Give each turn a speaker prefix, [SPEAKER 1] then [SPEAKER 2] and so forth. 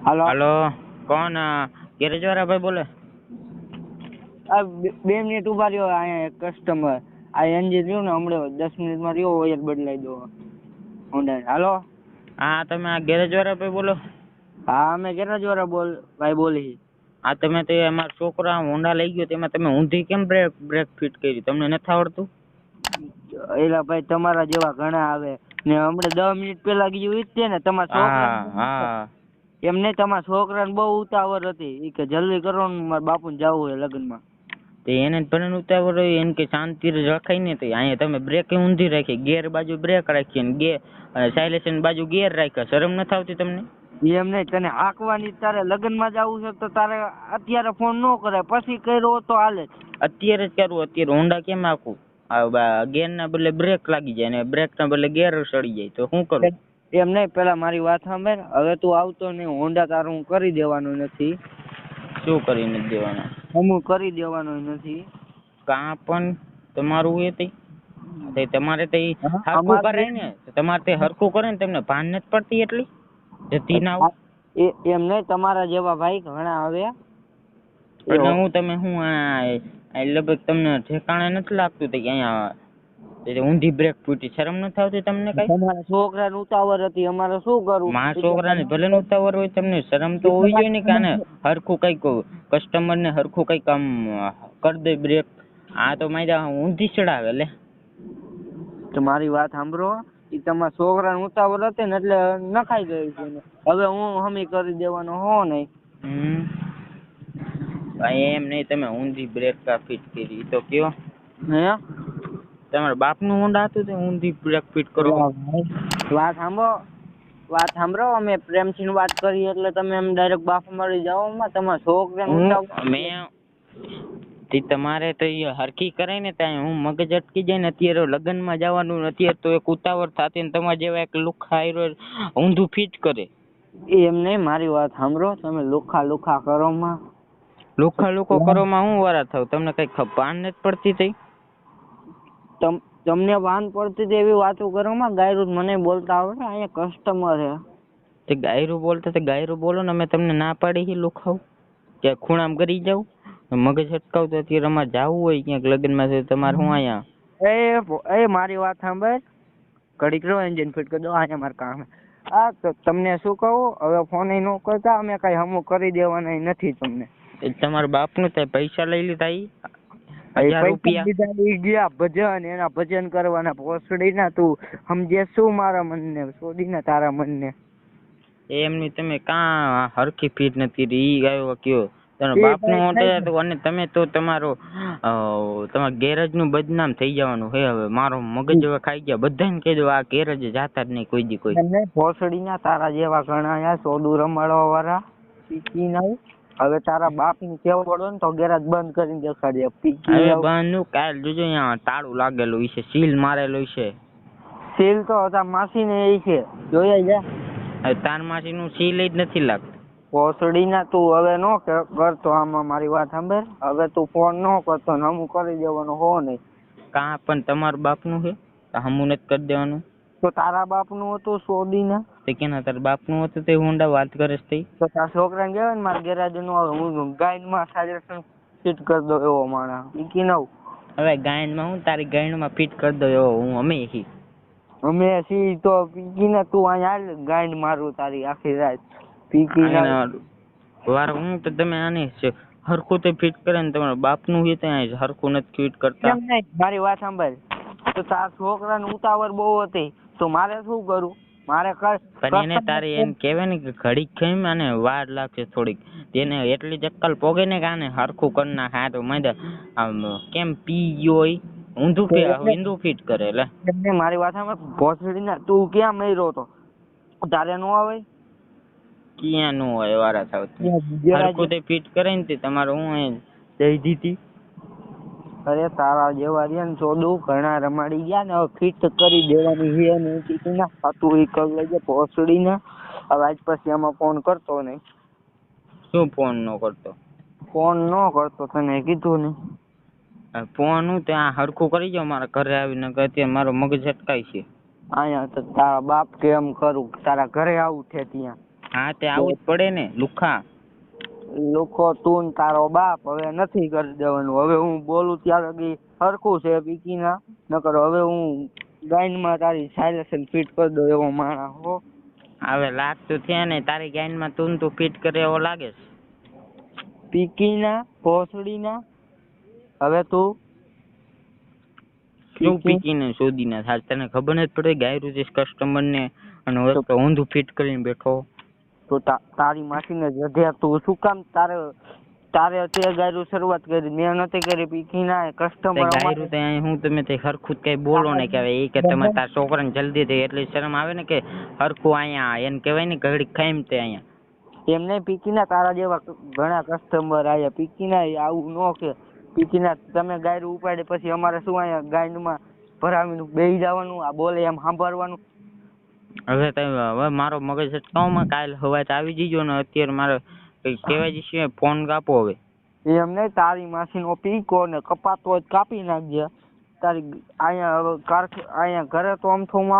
[SPEAKER 1] હાલો
[SPEAKER 2] હાલો, કોણ ગેરેજ વાળા ભાઈ બોલે?
[SPEAKER 1] આ 2 મિનિટ ઉભા રહ્યો. અહીંયા એક કસ્ટમર આ એન્જિન રહ્યું ને હમણાં 10 મિનિટમાં રહ્યો ઓઇલ બદલાઈ દો હોન્ડા. હાલો,
[SPEAKER 2] હા તમે આ ગેરેજ વાળા ભાઈ બોલો?
[SPEAKER 1] હા અમે ગેરેજ વાળા ભાઈ બોલી.
[SPEAKER 2] આ તમે તે અમારા છોકરા હોન્ડા લઈ ગયો તેમાં તમે ઊંધી કેમ બ્રેક ફિટ કરી? તમને નથી આવડતું?
[SPEAKER 1] એલા ભાઈ તમારા જેવા ઘણા આવે ને હમણાં 10 મિનિટ પહેલા ગયું ઈ જ છે ને તમારા
[SPEAKER 2] હા
[SPEAKER 1] છોકરા.
[SPEAKER 2] હા
[SPEAKER 1] એમ નહીં, તમારા છોકરાને બહુ ઉતાવળ હતી. ઈ કે જલ્દી કરો ને મારા બાપુને જવું હોય લગ્નમાં.
[SPEAKER 2] તે એને ભલે ઉતાવળ હોય એને કે શાંતિ રખાય ને. તો અહીંયા તમે બ્રેક ઊંધી રાખી, ગેર બાજુ બ્રેક રાખી ને સાયલેન્સર બાજુ ગેર રાખ્યા. શરમ નથી આવતી તમને?
[SPEAKER 1] એમ નહીં, તને હાંકવાની તારે લગ્નમાં જવું છે તો તારે અત્યારે ફોન ન કરે, પછી કર્યો તો હાલે.
[SPEAKER 2] અત્યારે જ કરું. અત્યારે હોન્ડા કેમ આખું ગેર ના બદલે બ્રેક લાગી જાય ને બ્રેક ના બદલે ગેર સડી જાય તો શું કરું?
[SPEAKER 1] એમ નહીં, પેલા મારી વાત સાંભળ. હવે તું આવતો નહીં, હોન્ડા તારું હું કરી દેવાનું નથી.
[SPEAKER 2] શું કરી નથી દેવાના?
[SPEAKER 1] હું કરી દેવાનું નથી.
[SPEAKER 2] કાં પણ તમારું એ તે તમારે તે હરખું કરે ને, તમારે તે હરખું કરે ને તમને ભાન નથી પડતી એટલી જતી ના આવું.
[SPEAKER 1] એમ નહીં, તમારા જેવા ભાઈ ઘણા આવે.
[SPEAKER 2] એટલે હું તમે હું લગભગ તમને ઠેકાણે નથી લાગતું કે અહીંયા ઊંધી બ્રેક ફૂટી? શરમ નથી આવતી તમને કઈ?
[SPEAKER 1] તમારા છોકરાને ઉતાવળ હતી, અમારે શું કરવું?
[SPEAKER 2] મારા છોકરાને ભલે ઉતાવળ હોય, તમને શરમ તો હોવી જોઈએ ને કે આને હરખું કઈક કસ્ટમર ને હરખું કઈક આમ કરી દે બ્રેક. આ તો મારી ઊંધી ચડાવે લે.
[SPEAKER 1] મારી વાત સાંભળો. ઈ તમારા છોકરાને ઉતાવળ હતી ને એટલે નખાઈ ગઈ છે. હવે હું હમી કરી દેવાનો હો નહીં.
[SPEAKER 2] એમ નહીં, તમે ઊંધી બ્રેક ફિટ કરી તો કયો?
[SPEAKER 1] હે,
[SPEAKER 2] તમારા બાપનું હોન્ડા હતું તે ઊંધી બ્રેક ફિટ કરો?
[SPEAKER 1] વાત સાંભળો. અમે પ્રેમથી વાત કરી એટલે તમે એમ ડાયરેક્ટ બાપ મળી જાઓ. તમારા છોકરાને
[SPEAKER 2] તમારે તો એ હરખી કરાય ને ત્યાં હું મગજ અટકી જાય ને. અત્યારે લગ્નમાં જવાનું, અત્યારે તો એક ઉતાવળ થતી ને તમારા જેવા એક લુખા ઊંધું ફિટ કરે.
[SPEAKER 1] એમ નહીં, મારી વાત સાંભળો. તમે લુખા કરો માં
[SPEAKER 2] લુખો કરવામાં હું વારા થાવ? તમને કઈ ભાન નથી પડતી તઈ?
[SPEAKER 1] તમને ભાન પડતી હતી એવી વાતો કરો માં. ગાયરું મને બોલતા આવડે? અહીંયા કસ્ટમર છે.
[SPEAKER 2] તે ગાયરું બોલતા તે ગાયરું બોલો ને. અમે તમને ના પાડી લુખાવ કે ખૂણામાં કરી જાવ મગજ અટકાવતો? અત્યારે અમારે જવું હોય ક્યાંક લગ્નમાં છે તમારે શું અહીંયા?
[SPEAKER 1] એ મારી વાત સાંભળ. ઘડીક રહો, એન્જિન ફિટ કરી દો. અહીંયા મારે કામ. હા તો તમને શું કહું, હવે ફોન ન કરતા. અમે કઈ હમું કરી દેવાના નથી તમને.
[SPEAKER 2] તમારા બાપનું તે પૈસા લઈ લીધા?
[SPEAKER 1] ગયા ભજન, એના ભજન કરવાના પોસડી ના. તું સમજે શું મારા મનને? સોડી ના તારા મનને.
[SPEAKER 2] એમની તમે કાં હરખી ફીટ નથી ઈ આવ્યો કયો? તમારા બાપનું ઓર્ડર અને તમે તો તમારા ગેરેજ નું બદનામ થઈ જવાનું હે. હવે મારો મગજ હવે ખાઈ ગયા. બધાને કહી દો આ ગેરેજ જાતા જ નહીં કોઈ દી કોઈ.
[SPEAKER 1] પોસડી ના તારા જેવા ઘણા સોડું રમાડવા વાળા પીકી ના. હવે તારા બાપ ની કેવું પડો ને તો ગેરેજ બંધ કરીને દેખાડે.
[SPEAKER 2] હવે બંધ નું કાલ જોજો અહીંયા તાળું લાગેલું છે, સીલ મારેલું છે.
[SPEAKER 1] સીલ તો તાર માસી ને એ છે, જોયા જા.
[SPEAKER 2] તાર માસી નું સીલ જ નથી લાગતું.
[SPEAKER 1] પોસડી ના તું હવે નો કરતો. આમાં મારી વાત સાંભળ. હવે તું ફોન નો કરતો ને હમું કરી દેવાનું હો નહીં.
[SPEAKER 2] કાં પણ તમારા બાપ નું છે હમું નથી કરી દેવાનું?
[SPEAKER 1] તો તારા બાપ નું હતું સોડી ના?
[SPEAKER 2] તે કેના તારા બાપ નું હતું તે હોન્ડા વાત કરે છે?
[SPEAKER 1] તો તારા છોકરાને કહેવાય ને મારા ગેરેજ નું હું ગાયન માં સાજેશન ફિટ કરી દો એવો માણસ ઈકી નવ.
[SPEAKER 2] હવે ગાયન માં હું તારી ગાયન માં ફિટ કરી દો એવો હું અમે
[SPEAKER 1] સી તો પીકી ને તું અહીંયા ગાયન મારું તારી આખી રાત પીકી ના
[SPEAKER 2] વાર. હું તો તમે આને હરખું તો ફિટ કરે ને તમારા બાપ નું છે ત્યાં હરખું નથી ફિટ કરતા.
[SPEAKER 1] મારી વાત સાંભળ. તો તારા છોકરા ને ઉતાવળ બહુ હતી તો મારે શું કરું? મારે
[SPEAKER 2] પણ એને તારે એમ કેવાય ને કે ઘડીક ખાઈ આને વાર લાગશે થોડીક. તેને એટલી ચક્કલ પોગે ને કે આને હરખું કરી નાખે. આ તો મને આમ કેમ પી ગયો હોય ઊંધું ફિટ કરે. એટલે
[SPEAKER 1] મારી વાત સાંભળ. ભોસડી ના તું ક્યાં મર્યો તો? તારે નો આવે?
[SPEAKER 2] ક્યાં નો હોય વારા થાવ? હરખું તે ફિટ કરે ને તમારું હું દઈ દીધી.
[SPEAKER 1] અરે તારા જેવા રહ્યા ને ચોદું ઘણા રમાડી ગયા ને. હવે ફિટ કરી દેવાની છે ને ટીકી ના ખાતું એ કરી લેજે ભોસડી ને. હવે આજ પછી આમાં ફોન કરતો નહીં.
[SPEAKER 2] શું ફોન નો કરતો?
[SPEAKER 1] ફોન નો કરતો તને કીધું ને.
[SPEAKER 2] ફોન હું ત્યાં હરખું કરી જાવ મારા ઘરે આવીને. અત્યારે મારો મગજ અટકાય છે.
[SPEAKER 1] અહીંયા તો તારા બાપ કે એમ કરું તારા ઘરે આવું છે ત્યાં.
[SPEAKER 2] હા તે આવું જ પડે ને લુખા.
[SPEAKER 1] લોકો તું ને તારો બાપ હવે નથી કરી દેવાનું. હવે હું બોલું ત્યારે બી હરખું છે પીકીના, નકર હવે હું ગાઈનમાં તારી સાયલેશન ફિટ કરી દઉં એવો માણસ હો.
[SPEAKER 2] હવે લાગતું થયા ને તારી ગાઈનમાં તું ફિટ કરે એવો લાગે છે.
[SPEAKER 1] પીકીના ભોસડીના હવે તું
[SPEAKER 2] શું પીકીને શોધીને થાય તને ખબર નથી પડે ગાયરું છે કસ્ટમર ને અને હવે તો ઊંધું ફિટ કરીને બેઠો.
[SPEAKER 1] તો તારી માસીને જધ્યા તું શું કામ તારે તે ગાયરું શરૂઆત કરી, મેં નથી કરી. પીકીના કસ્ટમર
[SPEAKER 2] ગાયરું તો હું તમે તે હરખું કઈ બોલો ને કહેવાય એ કે તમે તાર છોકરાને જલ્દી દે એટલી શરમ આવે ને કે હરખું અહીંયા એને કહેવાય ને ઘડીક ખાઈમ તે અહીંયા.
[SPEAKER 1] એમને પીકીના તારા જેવા ઘણા કસ્ટમર આવ્યા. પીકીના આવું ન કે પીકીના તમે ગાયરું ઉપાડે પછી અમારે શું અહીંયા ગાયનમાં ભરાવીને બેસી જવાનું, આ બોલે એમ સાંભળવાનું.
[SPEAKER 2] હવે મારો મગજ કહું કાલ હવાજ આવી જઈજો ને અત્યારે મારે કઈ કહેવાય જશે ફોન કાપો હવે.
[SPEAKER 1] એમ નહીં, તારી માસીનો પીકો ને કપાતો જ કાપી નાખજે. તારી અહીંયા હવે અહીંયા ઘરે તો આમ તો હું